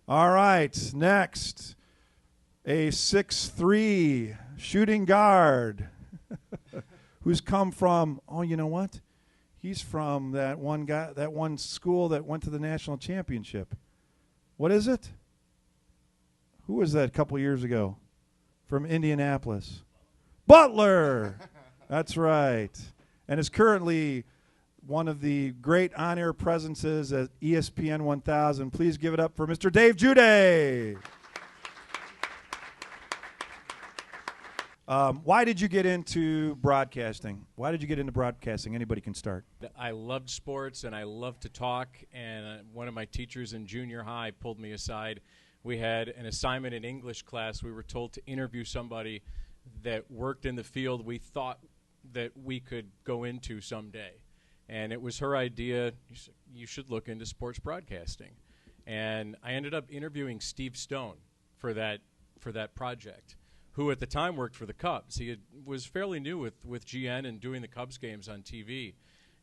All right, next, a 6'3" shooting guard who's come from, oh, you know what? He's from that one school that went to the national championship. What is it? Who was that a couple years ago? From Indianapolis. Butler! That's right. And is currently one of the great on-air presences at ESPN 1000. Please give it up for Mr. Dave Juday. Why did you get into broadcasting? Why did you get into broadcasting? Anybody can start. I loved sports and I loved to talk, and one of my teachers in junior high pulled me aside. We had an assignment in English class. We were told to interview somebody that worked in the field we thought that we could go into someday. And it was her idea, you should look into sports broadcasting. And I ended up interviewing Steve Stone for that project, who at the time worked for the Cubs. He was fairly new with GN and doing the Cubs games on TV.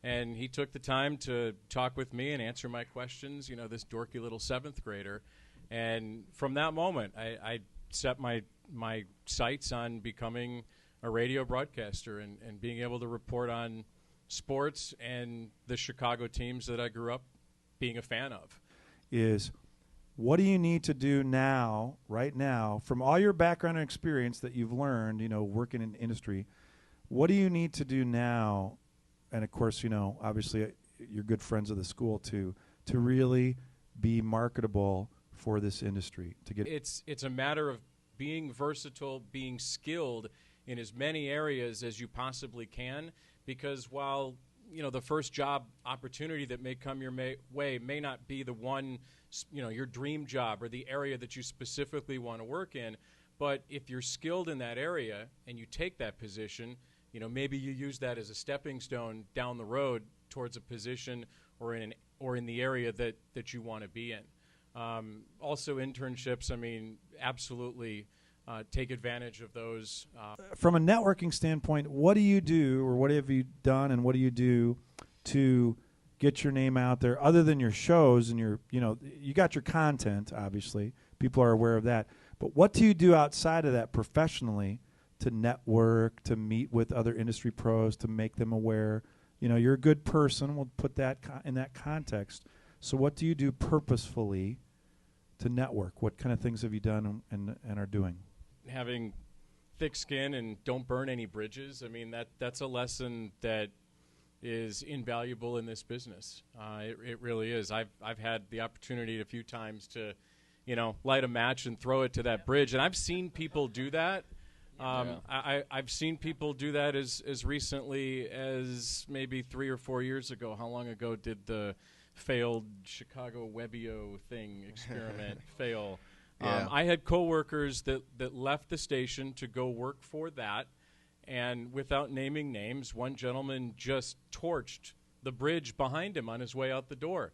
And he took the time to talk with me and answer my questions, this dorky little seventh grader. And from that moment, I set my sights on becoming a radio broadcaster and being able to report on sports and the Chicago teams that I grew up being a fan of. Is what do you need to do now, right now, from all your background and experience that you've learned, working in industry, what do you need to do now? And of course, obviously you're good friends of the school to really be marketable for this industry. It's a matter of being versatile, being skilled in as many areas as you possibly can, because while the first job opportunity that may come your way may not be the one, your dream job or the area that you specifically want to work in, but if you're skilled in that area and you take that position, maybe you use that as a stepping stone down the road towards a position or in the area that you want to be in. Also internships, absolutely take advantage of those. From a networking standpoint, what do you do, or what have you done, and what do you do to get your name out there other than your shows and you got your content, obviously. People are aware of that. But what do you do outside of that professionally to network, to meet with other industry pros, to make them aware? You're a good person. We'll put that in that context. So what do you do purposefully to network? What kind of things have you done and are doing? Having thick skin and don't burn any bridges. That's a lesson that is invaluable in this business. It really is. I've had the opportunity a few times to, light a match and throw it to that bridge, and I've seen people do that. I've seen people do that as recently as maybe 3 or 4 years ago. How long ago did the failed Chicago Webbio thing experiment fail? Yeah. I had coworkers that left the station to go work for that, and without naming names, one gentleman just torched the bridge behind him on his way out the door.